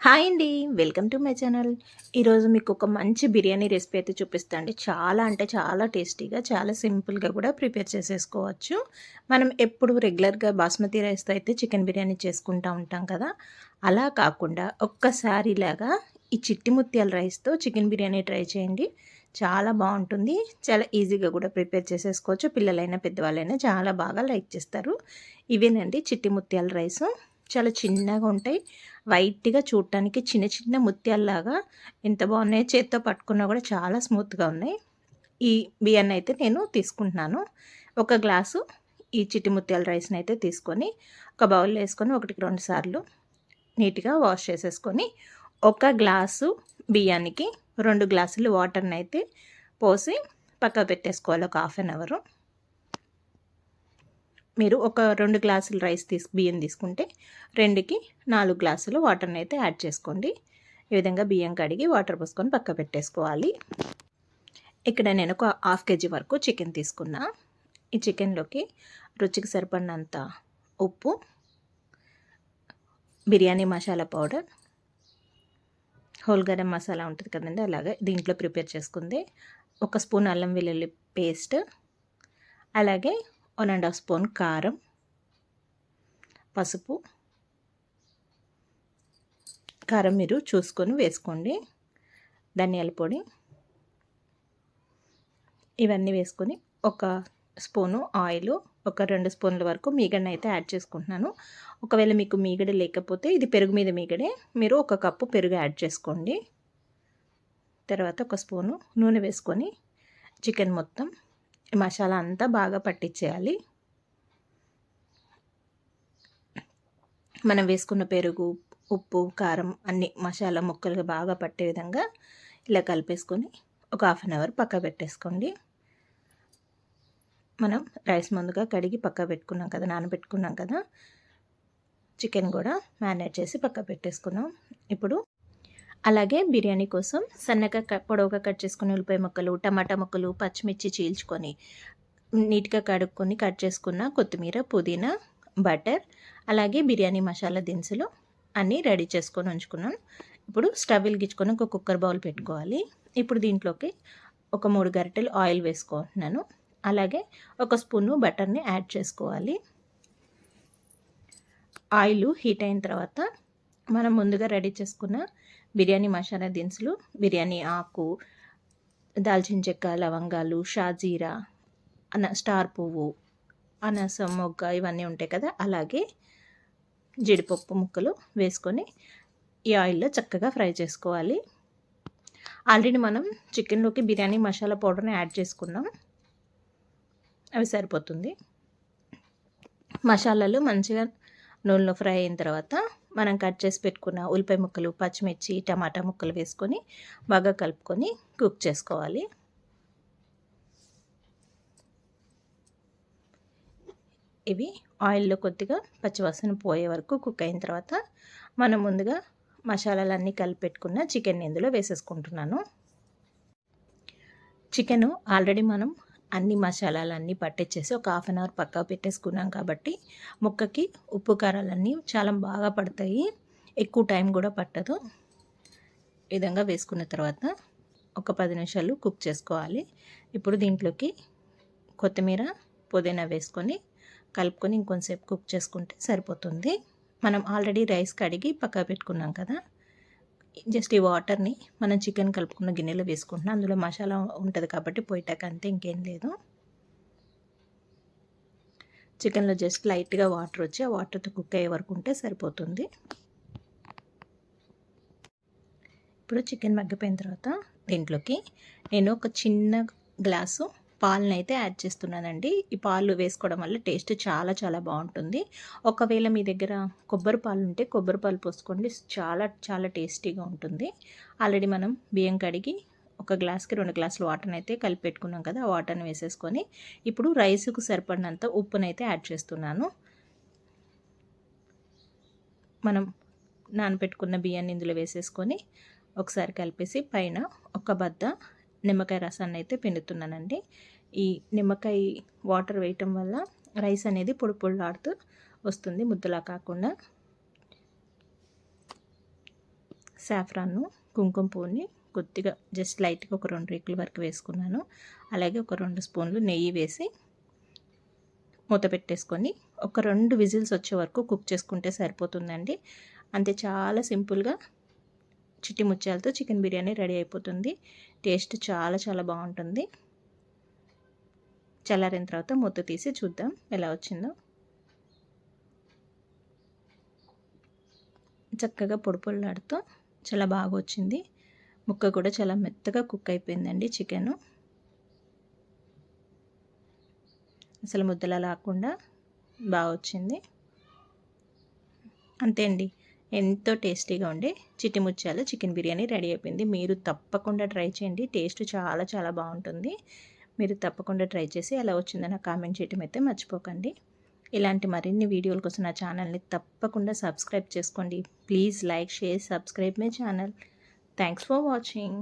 Hi అండి. Welcome to my channel. ఈరోజు మీకు ఒక మంచి బిర్యానీ రెసిపీ అయితే చూపిస్తా అండి. చాలా అంటే చాలా టేస్టీగా, చాలా సింపుల్‌గా కూడా ప్రిపేర్ చేసేసుకోవచ్చు. మనం ఎప్పుడు రెగ్యులర్‌గా బాస్మతి రైస్‌తో అయితే చికెన్ బిర్యానీ చేసుకుంటా ఉంటాం కదా! అలా కాకుండా ఒక్కసారి ఇలాగా ఈ చిట్టి ముత్యాల రైస్‌తో చికెన్ బిర్యానీ ట్రై చేయండి. చాలా బావుంటుంది. చాలా ఈజీగా కూడా ప్రిపేర్ చేసేసుకోవచ్చు. పిల్లలైనా, పెద్దవాళ్ళైనా చాలా బాగా లైక్ చేస్తారు. ఇవేనండి చిట్టి ముత్యాల రైసు. చాలా చిన్నగా ఉంటాయి. వైట్‌గా చూడటానికి చిన్న చిన్న ముత్యాల్లాగా ఎంత బాగున్నాయో చేత్తో పట్టుకున్నా కూడా చాలా స్మూత్‌గా ఉన్నాయి. ఈ బియ్యాన్నయితే నేను తీసుకుంటున్నాను. ఒక గ్లాసు ఈ చిట్టి ముత్యాల రైస్‌నయితే తీసుకొని ఒక బౌల్‌లో ఏసుకొని 1కి 2 సార్లు నీట్‌గా వాష్ చేసేసుకొని, ఒక గ్లాసు బియ్యానికి 2 గ్లాసులు వాటర్‌నయితే పోసి పక్కకు పెట్టేసుకోవాలి ఒక హాఫ్ అన్ అవరు. మీరు ఒక 2 గ్లాసులు బియ్యం తీసుకుంటే 2కి 4 గ్లాసులు వాటర్‌నైతే యాడ్ చేసుకోండి. ఈ విధంగా బియ్యం కడిగి వాటర్ పోసుకొని పక్కకు పెట్టేసుకోవాలి. ఇక్కడ నేను ఒక హాఫ్ కేజీ వరకు చికెన్ తీసుకున్నా. ఈ చికెన్‌లోకి రుచికి సరిపడినంత ఉప్పు, బిర్యానీ మసాలా పౌడర్, హోల్ గరం మసాలా ఉంటుంది కదండీ! అలాగే దీంట్లో ప్రిపేర్ చేసుకుంది. ఒక స్పూన్ అల్లం వెల్లుల్లి పేస్ట్, అలాగే 1 ½ స్పూన్ కారం, పసుపు, కారం మీరు చూసుకొని వేసుకోండి. ధనియాల పొడి, ఇవన్నీ వేసుకొని ఒక స్పూను ఆయిలు, ఒక 2 స్పూన్ల వరకు మీగడని అయితే యాడ్ చేసుకుంటున్నాను. ఒకవేళ మీకు మీగడ లేకపోతే ఇది పెరుగు మీద మీగడే, మీరు ఒక కప్పు పెరుగు యాడ్ చేసుకోండి. తర్వాత ఒక స్పూను నూనె వేసుకొని చికెన్ మొత్తం మసాలా అంతా బాగా పట్టించేయాలి. మనం వేసుకున్న పెరుగు, ఉప్పు, కారం అన్నీ మసాలా ముక్కలుగా బాగా పట్టే విధంగా ఇలా కలిపేసుకొని ఒక హాఫ్ అన్ అవర్ పక్కకు పెట్టేసుకోండి. మనం రైస్ ముందుగా కడిగి పక్కకు పెట్టుకున్నాం కదా, నానబెట్టుకున్నాం కదా, చికెన్ కూడా మ్యారినేట్ చేసి పక్కకు పెట్టేసుకున్నాం. ఇప్పుడు అలాగే బిర్యానీ కోసం సన్నగా పొడవుగా కట్ చేసుకుని ఉల్లిపాయ ముక్కలు, టమాటా ముక్కలు, పచ్చిమిర్చి చీల్చుకొని నీట్‌గా కడుక్కొని కట్ చేసుకున్న కొత్తిమీర, పుదీనా, బటర్, అలాగే బిర్యానీ మసాలా దినుసులు అన్నీ రెడీ చేసుకొని ఉంచుకున్నాను. ఇప్పుడు స్టవ్ వెలిగించుకొని ఒక కుక్కర్ బౌల్ పెట్టుకోవాలి. ఇప్పుడు దీంట్లోకి ఒక 3 గరిటెలు ఆయిల్ వేసుకుంటున్నాను. అలాగే ఒక స్పూను బటర్‌ని యాడ్ చేసుకోవాలి. ఆయిల్ హీట్ అయిన తర్వాత మనం ముందుగా రెడీ చేసుకున్న బిర్యానీ మసాలా దినుసులు, బిర్యానీ ఆకు, దాల్చిన చెక్క, లవంగాలు, షాజీరా, స్టార్ పువ్వు, అనాసం మొగ్గ ఇవన్నీ ఉంటాయి కదా, అలాగే జీడిపప్పు ముక్కలు వేసుకొని ఈ ఆయిల్‌లో చక్కగా ఫ్రై చేసుకోవాలి. ఆల్రెడీ మనం చికెన్‌లోకి బిర్యానీ మసాలా పౌడర్‌ని యాడ్ చేసుకున్నాం. అవి సరిపోతుంది. మసాలాలు మంచిగా నూనెలో ఫ్రై అయిన తర్వాత మనం కట్ చేసి పెట్టుకున్న ఉల్లిపాయ ముక్కలు, పచ్చిమిర్చి, టమాటా ముక్కలు వేసుకొని బాగా కలుపుకొని కుక్ చేసుకోవాలి. ఇవి ఆయిల్‌లో కొద్దిగా పచ్చివాసన పోయే వరకు కుక్ అయిన తర్వాత మనం ముందుగా మసాలాలన్నీ కలిపి పెట్టుకున్న చికెన్ ఇందులో వేసేసుకుంటున్నాను. చికెను ఆల్రెడీ మనం అన్ని మసాలాలన్నీ పట్టించేసి ఒక హాఫ్ అన్ అవర్ పక్కకు పెట్టేసుకున్నాం కాబట్టి ముక్కకి ఉప్పు కారాలన్నీ చాలా బాగా పడతాయి. ఎక్కువ టైం కూడా పట్టదు. ఈ విధంగా వేసుకున్న తర్వాత ఒక 10 నిమిషాలు కుక్ చేసుకోవాలి. ఇప్పుడు దీంట్లోకి కొత్తిమీర, పుదీనా వేసుకొని కలుపుకొని ఇంకొంచెంసేపు కుక్ చేసుకుంటే సరిపోతుంది. మనం ఆల్రెడీ రైస్ కడిగి పక్కకు పెట్టుకున్నాం కదా, జస్ట్ ఈ వాటర్‌ని మనం చికెన్ కలుపుకున్న గిన్నెలో వేసుకుంటున్నాం. అందులో మసాలా ఉంటుంది కాబట్టి పోయేటాక అంతే, ఇంకేం లేదు. చికెన్‌లో జస్ట్ లైట్‌గా వాటర్ వచ్చి ఆ వాటర్‌తో కుక్ అయ్యే వరకు ఉంటే సరిపోతుంది. ఇప్పుడు చికెన్ మగ్గిపోయిన తర్వాత దీంట్లోకి నేను ఒక చిన్న గ్లాసు పాలనైతే యాడ్ చేస్తున్నానండి. ఈ పాలు వేసుకోవడం వల్ల టేస్ట్ చాలా చాలా బాగుంటుంది. ఒకవేళ మీ దగ్గర కొబ్బరి పాలు ఉంటే కొబ్బరి పాలు పోసుకోండి, చాలా చాలా టేస్టీగా ఉంటుంది. ఆల్రెడీ మనం బియ్యం కడిగి ఒక గ్లాస్కి 2 గ్లాసులు వాటర్ని అయితే కలిపి పెట్టుకున్నాం కదా, ఆ వాటర్ని వేసేసుకొని ఇప్పుడు రైస్కు సరిపడినంత ఉప్పునైతే యాడ్ చేస్తున్నాను. మనం నానబెట్టుకున్న బియ్యాన్ని ఇందులో వేసేసుకొని ఒకసారి కలిపేసి పైన ఒక బద్ద నిమ్మకాయ రసాన్ని అయితే పిండుతున్నానండి. ఈ నిమ్మకాయ వాటర్ వేయటం వల్ల రైస్ అనేది పొడి పొడిలాడుతూ వస్తుంది, ముద్దలా కాకుండా. సాఫ్రాను, కుంకుమ పువ్వుని కొద్దిగా జస్ట్ లైట్గా ఒక 2 రేకుల వరకు వేసుకున్నాను. అలాగే ఒక 2 స్పూన్లు నెయ్యి వేసి మూత పెట్టేసుకొని ఒక 2 విజిల్స్ వచ్చే వరకు కుక్ చేసుకుంటే సరిపోతుందండి. అంతే, చాలా సింపుల్గా చిట్టి ముత్యాలతో చికెన్ బిర్యానీ రెడీ అయిపోతుంది. టేస్ట్ చాలా చాలా బాగుంటుంది. చల్లారిన తర్వాత మూత తీసి చూద్దాం ఎలా వచ్చిందో. చక్కగా పొడి పొడిలాడుతూ చాలా బాగా వచ్చింది. ముక్క కూడా చాలా మెత్తగా కుక్ అయిపోయిందండి చికెను. అసలు ముద్దలా లేకుండా బాగా వచ్చింది. అంతే అండి, ఎంతో టేస్టీగా ఉండే చిట్టి ముత్యాలు చికెన్ బిర్యానీ రెడీ అయిపోయింది. మీరు తప్పకుండా ట్రై చేయండి. టేస్ట్ చాలా చాలా బాగుంటుంది. మీరు తప్పకుండా ట్రై చేసి ఎలా వచ్చిందో నాకు కామెంట్ చేయడం అయితే మర్చిపోకండి. ఇలాంటి మరిన్ని వీడియోల కోసం నా ఛానల్ని తప్పకుండా సబ్స్క్రైబ్ చేసుకోండి. Please like, share, subscribe my channel. Thanks for watching.